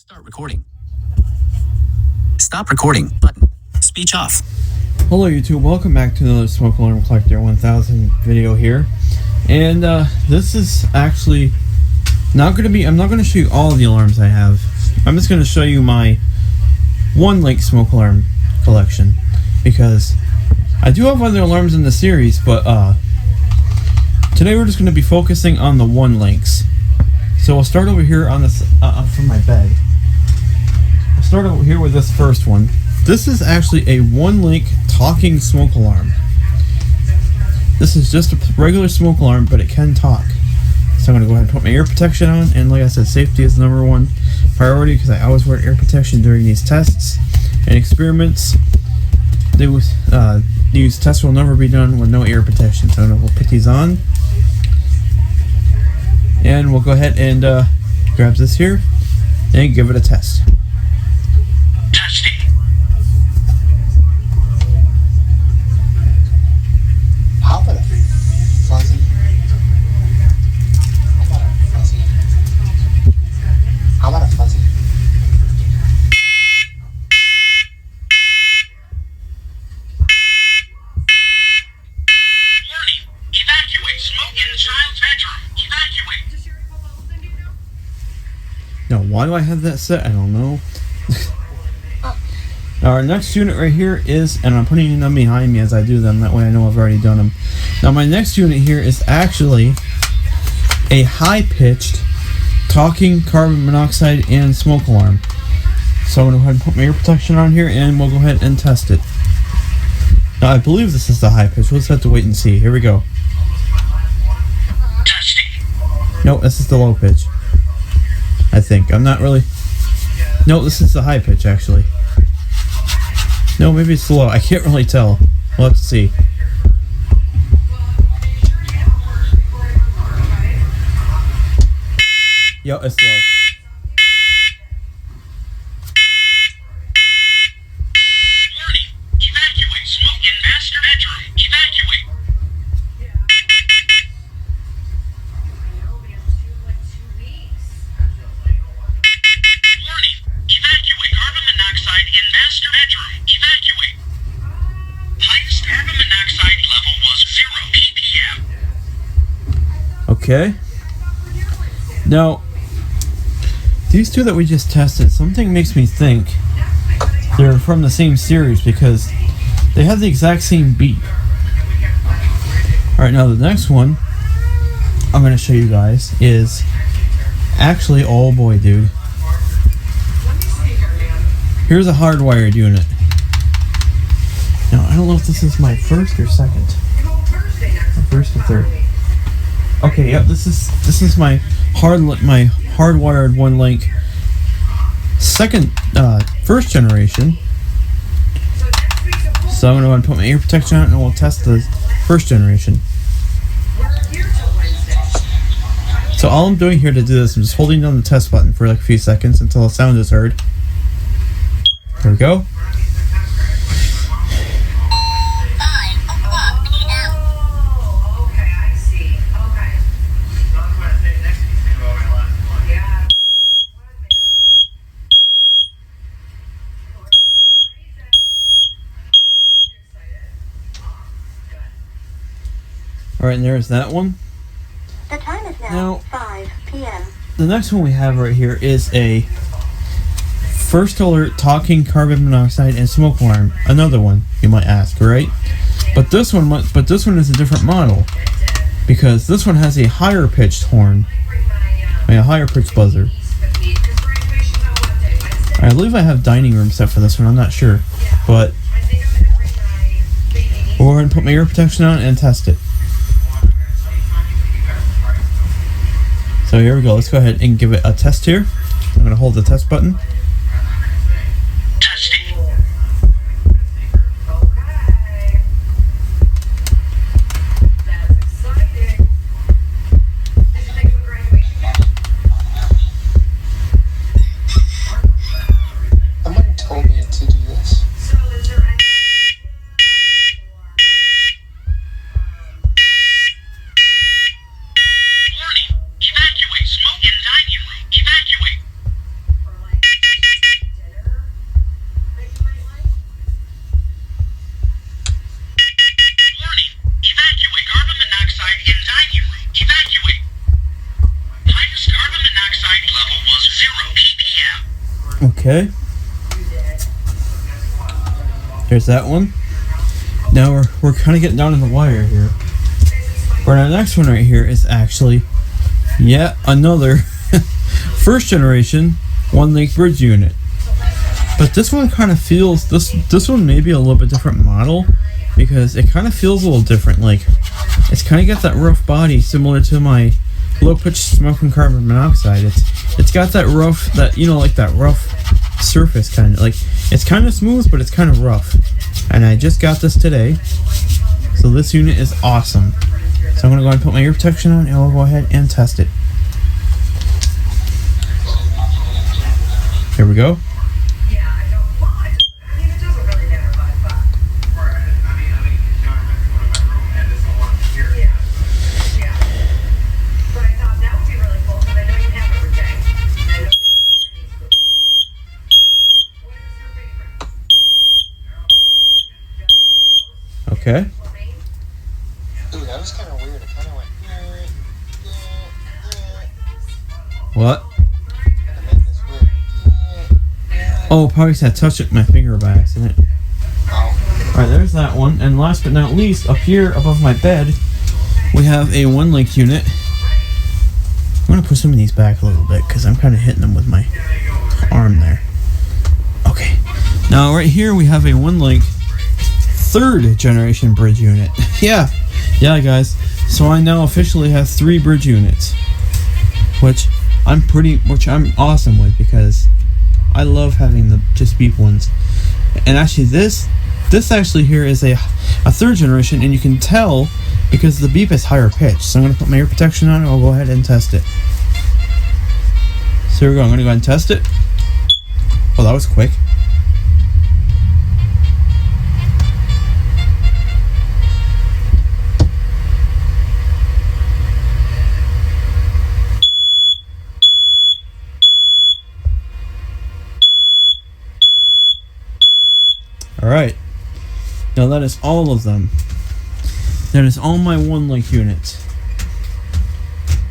Start recording. Stop recording button. Speech off. Hello YouTube, welcome back to another Smoke Alarm Collector 1000 video here. And this is actually not going to be, I'm not going to show you all the alarms I have. I'm just going to show you my one link smoke alarm collection, because I do have other alarms in the series, but today we're just going to be focusing on the one links. So we'll start over here on this from my bed. I'll start over here with this first one. This is actually a one-link talking smoke alarm. This is just a regular smoke alarm, but it can talk. So I'm going to go ahead and put my ear protection on, and like I said, safety is the number one priority because I always wear ear protection during these tests and experiments. These tests will never be done with no ear protection. So we'll put these on, and we'll go ahead and grab this here and give it a test. Now, why do I have that set? I don't know. Now, our next unit right here is, and I'm putting them behind me as I do them, that way I know I've already done them. Now, my next unit here is actually a high-pitched talking carbon monoxide and smoke alarm. So I'm going to go ahead and put my ear protection on here, and we'll go ahead and test it. Now, I believe this is the high pitch. We'll just have to wait and see. Here we go. Nope, this is the low pitch. I think. I'm not really... No, this is the high pitch, actually. No, maybe it's low. I can't really tell. We'll have to see. Yo, it's low. Evacuate. Smoke in master bedroom. Evacuate. Warning. Evacuate. Carbon monoxide in master bedroom. Evacuate. Highest carbon monoxide level was 0 ppm. Okay. Now, these two that we just tested, something makes me think they're from the same series because they have the exact same beep. Alright, now the next one I'm going to show you guys is actually, oh boy, dude. Here's a hardwired unit. Now, I don't know if this is my first or second. Or first or third. Okay, yep, this is my hardwired one link first generation. So I'm going to put my ear protection on and we'll test the first generation. So all I'm doing here to do this, I'm just holding down the test button for like a few seconds until the sound is heard. There we go. Alright, and there's that one. The time is now 5 p.m. The next one we have right here is a first alert talking carbon monoxide and smoke alarm. Another one, you might ask, right? But this one is a different model because this one has a higher pitched horn, a higher pitched buzzer. I believe I have dining room set for this one. I'm not sure, but we'll go ahead and put my ear protection on and test it. So here we go. Let's go ahead and give it a test here. I'm going to hold the test button. Someone told me to do this. Warning. Evacuate. Smoke in dining room. Evacuate. Okay. There's that one. Now we're kind of getting down to the wire here. But our next one right here is actually yet another first generation one link bridge unit. But this one kind of feels this one may be a little bit different model because it kind of feels a little different. Like it's kind of got that rough body similar to my low pitch smoking carbon monoxide. It's got that rough, that like that rough surface kind of, like it's kind of smooth but it's kind of rough. And I just got this today, so this unit is awesome. So I'm gonna go ahead and put my ear protection on and I'll go ahead and test it. Here we go. Okay. Ooh, that was kind of weird. It kind of went. What? Kinda made this weird. Oh, probably I touched it with my finger by accident. Oh. Alright, there's that one. And last but not least, up here above my bed, we have a one link unit. I'm going to push some of these back a little bit because I'm kind of hitting them with my arm there. Okay. Now, right here, we have a one link third generation bridge unit. Yeah, guys. So I now officially have 3 bridge units, which I'm awesome with because I love having the just beep ones. And actually, this actually here is a third generation, and you can tell because the beep is higher pitched. So I'm gonna put my ear protection on, and I'll go ahead and test it. So here we go. I'm gonna go ahead and test it. Oh, that was quick. Alright, now that is all of them. That is all my one link units.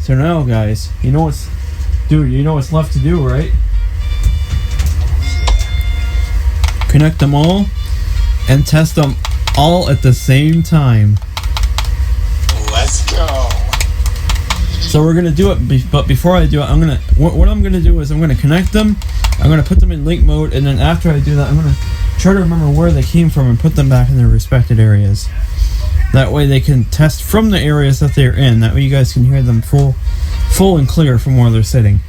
So now guys, you know what's left to do, right? Connect them all and test them all at the same time. Let's go. So we're gonna do it, but before I do it, what I'm gonna do is I'm gonna connect them, I'm gonna put them in link mode, and then after I do that, I'm gonna try to remember where they came from and put them back in their respected areas. That way they can test from the areas that they're in. That way you guys can hear them full and clear from where they're sitting.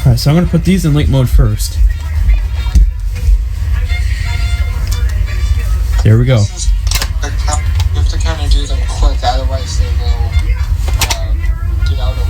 Alright, so I'm gonna put these in link mode first. There we go. You have to kind of do them quick, otherwise they will get out of.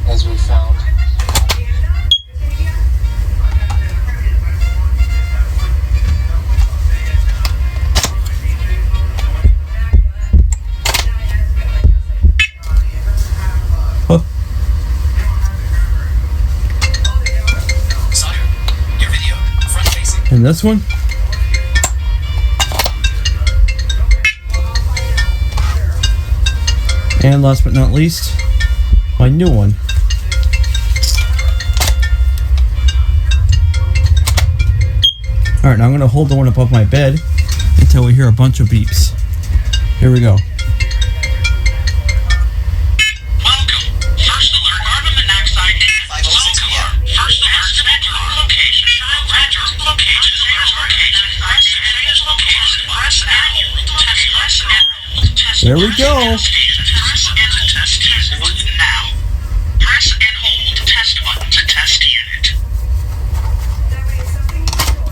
As we found. Oh. Sire, your video, front facing. And this one? And last but not least, my new one. Alright, now I'm going to hold the one above my bed until we hear a bunch of beeps. Here we go. Welcome. First alert, carbon monoxide and smoke alarm. First alert, bedroom location. Bedroom location. Stairs location. Stairs location. Press and hold to test. Press and hold to test. There we go. Press and test unit now. Press and hold to test button to test unit.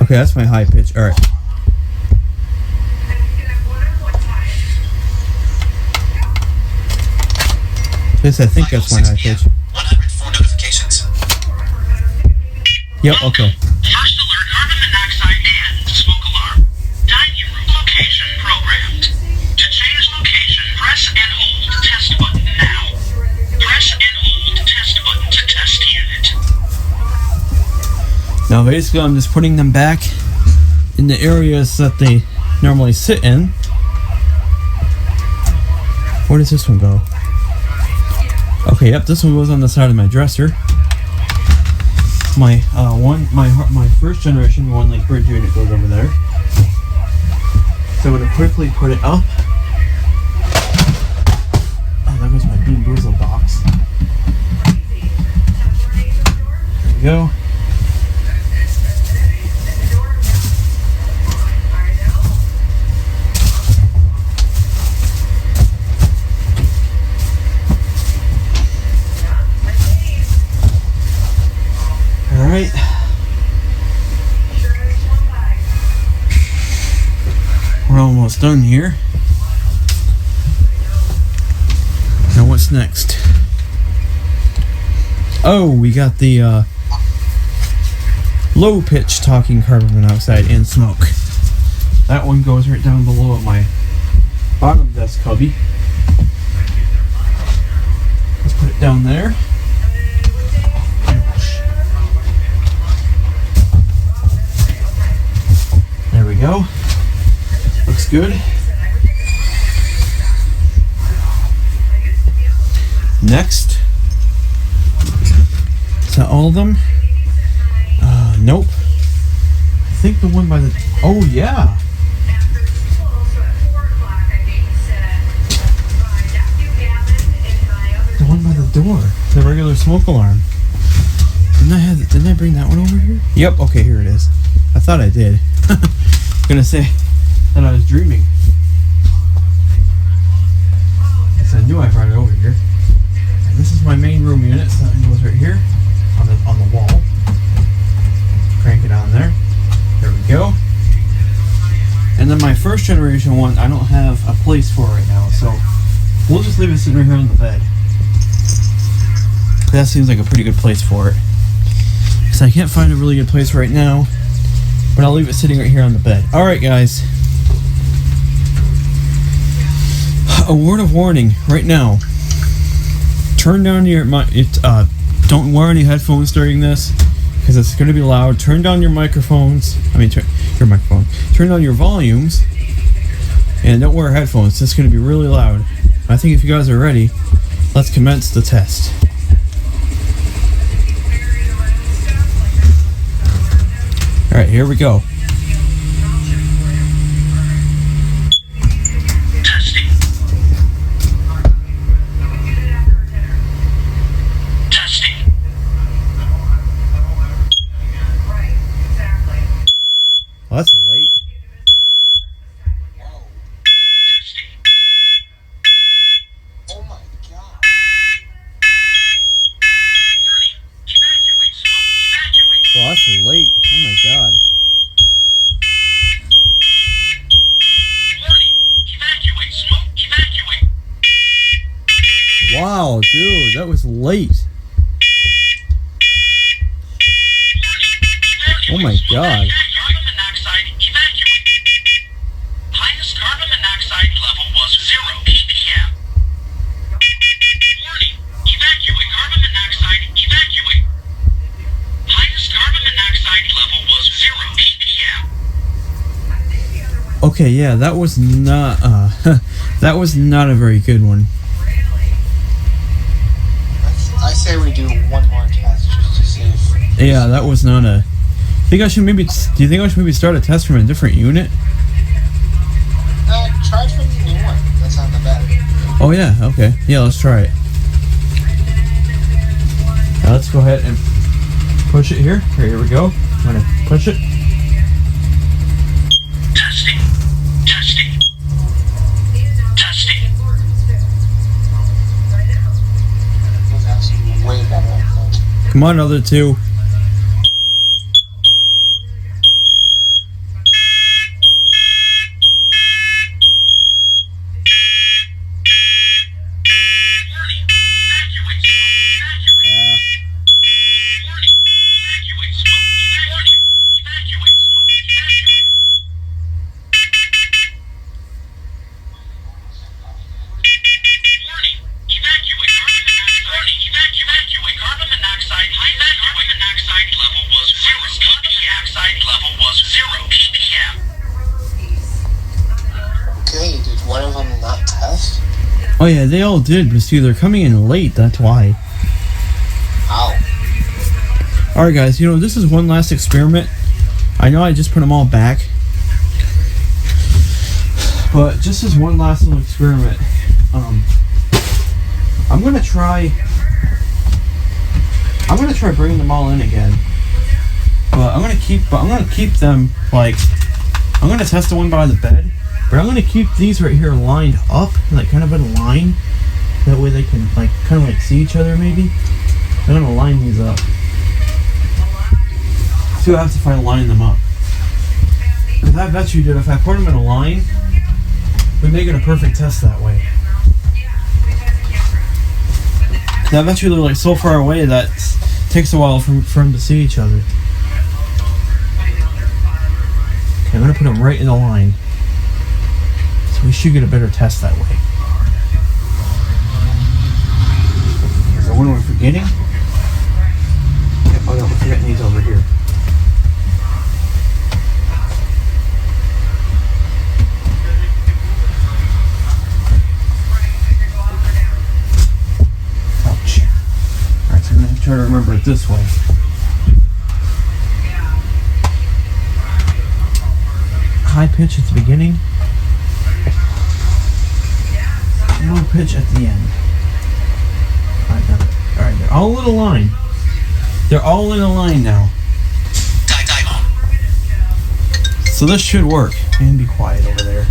Okay, that's my high pitch. Alright. This, I think that's my high pitch. 104 notifications. Yep, okay. First alert, carbon monoxide and smoke alarm. Dining room location programmed. To change location, press and hold test button now. Press and hold test button to test unit. Now basically I'm just putting them back in the areas that they normally sit in. Where does this one go? Okay, Okay, yep, this one goes on the side of my dresser. My my first generation one like fridge unit goes over there. So I'm gonna quickly put it up. Oh, there goes my Bean Boozled box. There we go. Alright. We're almost done here. Now what's next? Oh, we got the low pitch talking carbon monoxide and smoke. That one goes right down below at my bottom desk cubby. Let's put it down there. There we go. Looks good. Next. Is that all of them? Nope. I think the one by the... Oh, yeah. The one by the door. The regular smoke alarm. Didn't I bring that one over here? Yep, okay, here it is. I thought I did. Gonna say that I was dreaming. So I knew I brought it over here. And this is my main room unit, so that goes right here on the wall. Crank it on there. There we go. And then my first generation one, I don't have a place for right now, so we'll just leave it sitting right here on the bed. That seems like a pretty good place for it. Because I can't find a really good place right now. But I'll leave it sitting right here on the bed. Alright guys. A word of warning right now. Turn down your don't wear any headphones during this because it's going to be loud. Turn down your microphones. Your microphone. Turn down your volumes. And don't wear headphones. It's going to be really loud. I think if you guys are ready, let's commence the test. Alright, here we go. Testing. Testing. Well, that's late. Whoa. Testing. Oh my god. Warning. Evacuate. Smoke. Evacuate. Well, that's late. Oh my god. Warning. Evacuate. Smoke. Evacuate. Wow, dude, that was late. Oh my god. Carbon monoxide evacuate. Highest carbon monoxide level was 0 ppm. Warning. Evacuate. Carbon monoxide evacuate. Highest carbon monoxide level was 0 ppm. Okay, yeah, that was not that was not a very good one. I say we do one more test just to see if... Yeah, that was not a. Do you think I should maybe start a test from a different unit? Try from the new one that's on the bed. Oh yeah, okay. Yeah, let's try it. Now let's go ahead and push it here. Here we go. I'm gonna push it. Testing. Testing. Testing. It's actually way better, I think. Come on, other two. Warning. Evacuate. Smoke. Evacuate. Yeah. Warning. Evacuate. Smoke. Evacuate. Evacuate. Smoke. Evacuate. Warning. Evacuate. Carbon monoxide. Warning. Evacuate. Carbon monoxide. Evacuate. Carbon monoxide. Oh yeah, they all did, but see, they're coming in late, that's why. Ow. Alright guys, you know, this is one last experiment. I know I just put them all back. But just as one last little experiment, I'm gonna try bringing them all in again. But I'm gonna keep them, like, I'm gonna test the one by the bed, but I'm gonna keep these right here lined up, like kind of in a line. That way they can like kind of like see each other maybe. I'm gonna line these up. See what I have to find line them up. Because I bet you, dude, if I put them in a line, we make it a perfect test that way. I bet you they're like so far away that it takes a while for them to see each other. Okay, I'm gonna put them right in the line. So we should get a better test that way. Is there one we're forgetting? Oh no, we're forgetting these over here. Try to remember it this way. High pitch at the beginning, low pitch at the end. Alright, got it. Alright, they're all in a line. They're all in a line now. So this should work. And be quiet over there.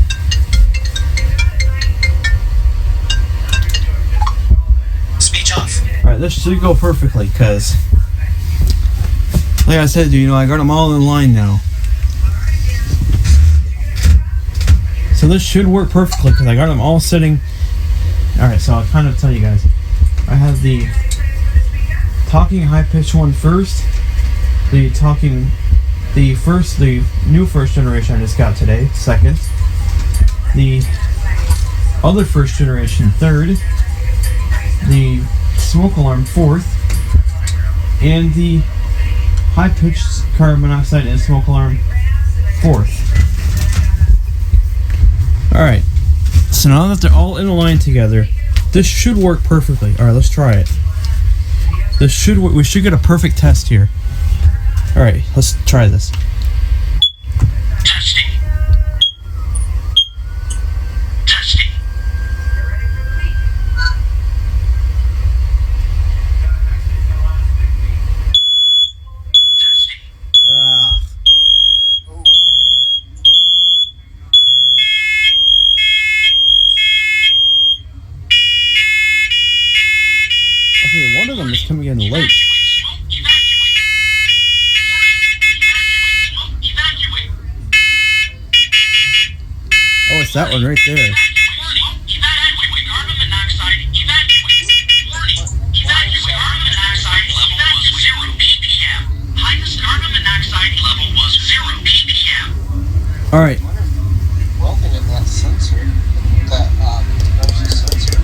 Alright, this should go perfectly, because like I said, you know, I got them all in line now. So this should work perfectly, because I got them all sitting. Alright, so I'll kind of tell you guys. I have the talking high-pitched one first. The new first generation I just got today, second. The other first generation, third. The smoke alarm, fourth, and the high-pitched carbon monoxide and smoke alarm, fourth. Alright, so now that they're all in a line together, this should work perfectly. Alright, let's try it. This should work. We should get a perfect test here. Alright, let's try this. Testing. Testing. Ah. Okay, one of them is coming in late. Oh, it's that one right there. Carbon monoxide, evacuate. Warning, evacuate. Carbon monoxide level was 0 ppm. Highest carbon monoxide level was 0 ppm. Alright. Broken in that sensor. That noise sensor.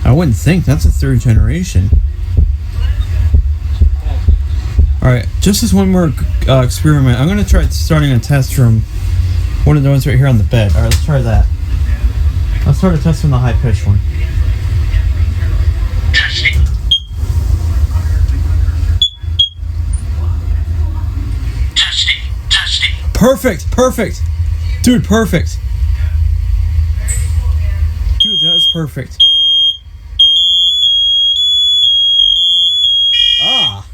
I wouldn't think. That's a third generation. Alright, just as one more experiment, I'm going to try starting a test from one of the ones right here on the bed. Alright, let's try that. Let's start a test from the high-pitched one. Testing. Testing. Testing. Perfect! Perfect! Dude, perfect! Dude, that is perfect. Ah!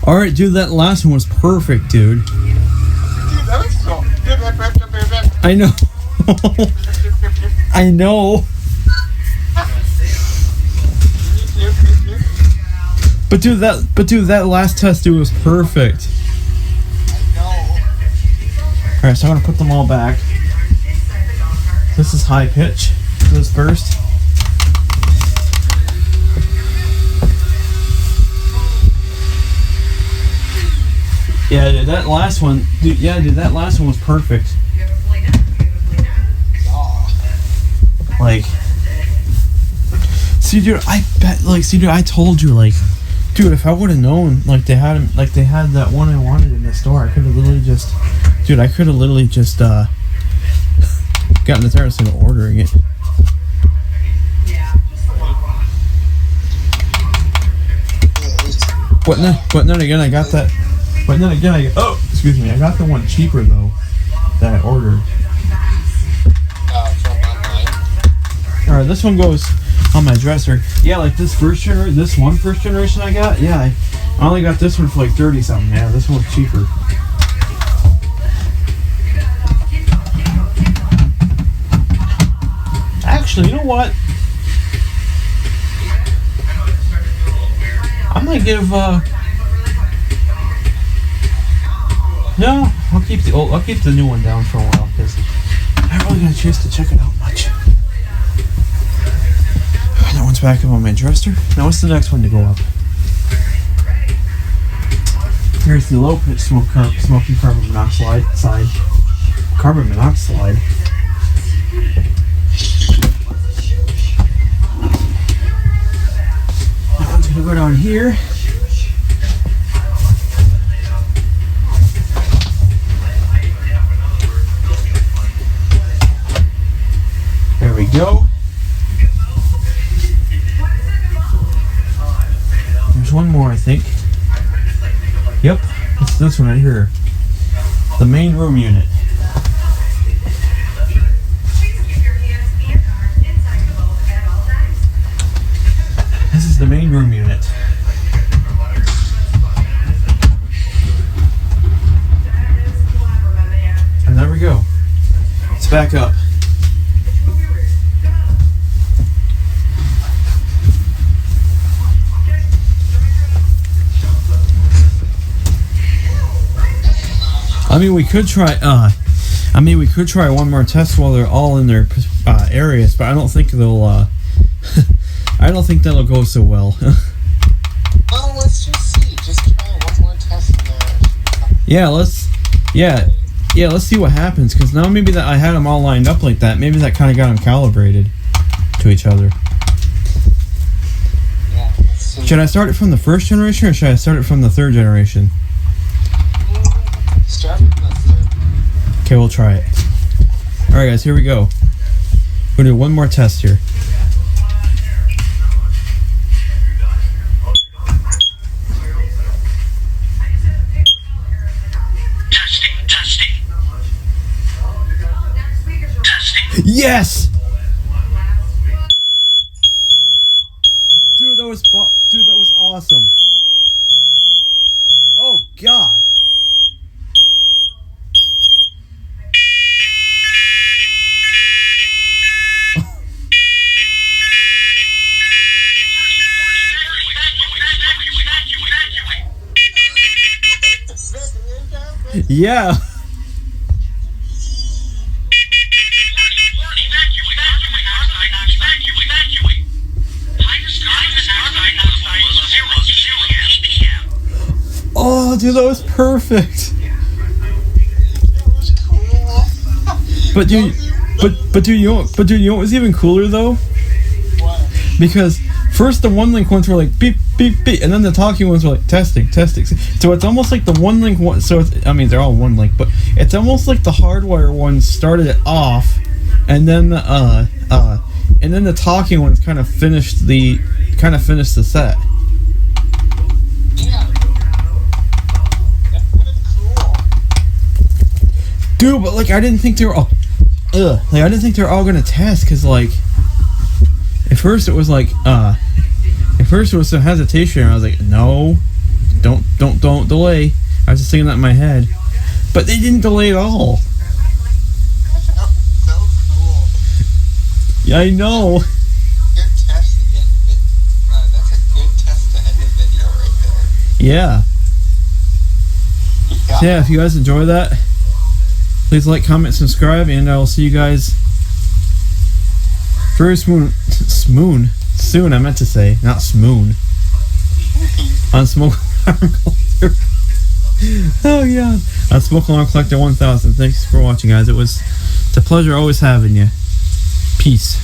Alright, dude, that last one was perfect, dude. Dude, that was so. I know. I know. But dude, that last test, dude, was perfect. Alright, so I'm gonna put them all back. This is high pitch. this first. Yeah, dude, that last one, dude. Yeah, dude, that last one was perfect. Like, see, dude, I bet, like, see, dude, I told you, like, dude, if I would have known, like, they had that one I wanted in the store, I could have literally just, dude, gotten the terrace into ordering it. But then again, I got that. But then again, excuse me, I got the one cheaper though that I ordered. From online. All right, this one goes on my dresser. Yeah, like this first generation I got. Yeah, I only got this one for like 30 something. Yeah, this one's cheaper. Actually, you know what? I might give no, I'll keep the new one down for a while because I haven't really got a chance to check it out much. That one's back up on my dresser. Now what's the next one to go up? Here's the low pitch smoking carbon monoxide side. Carbon monoxide. That one's gonna go down here. There we go. There's one more, I think. Yep, it's this one right here. The main room unit. This is the main room unit. And there we go. It's back up. I mean, we could try one more test while they're all in their areas, but I don't think they'll. I don't think that'll go so well. Well, let's just see. Just try one more test in there. Yeah, let's see what happens. Because now maybe that I had them all lined up like that. Maybe that kind of got them calibrated to each other. Yeah, let's see. Should I start it from the first generation or should I start it from the third generation? Start with the third. Okay, we'll try it. Alright guys, here we go. We're gonna do one more test here. Yes! Dude, that was awesome. Oh god. Yeah. Oh, dude, that was perfect. But dude, you know what was even cooler though? What? Because first the one link ones were like beep beep beep, and then the talking ones were like testing. So it's almost like the one link one. So I mean they're all one link, but it's almost like the hardwire ones started it off, and then the talking ones kind of finished the set. Yeah. That's cool. Dude, but like I didn't think they were all. I didn't think they were all gonna test because like. At first it was some hesitation. I was like, no, don't delay. I was just thinking that in my head, but they didn't delay at all. So cool. Yeah, I know. Good test again. That's a good test to end the video right there. Yeah. So yeah, if you guys enjoy that, please like, comment, subscribe, and I will see you guys very soon, I meant to say, not smoon. On Smoke Alarm Collector. Oh yeah. On Smoke Alarm Collector 1000. Thanks for watching, guys. It's a pleasure always having you. Peace.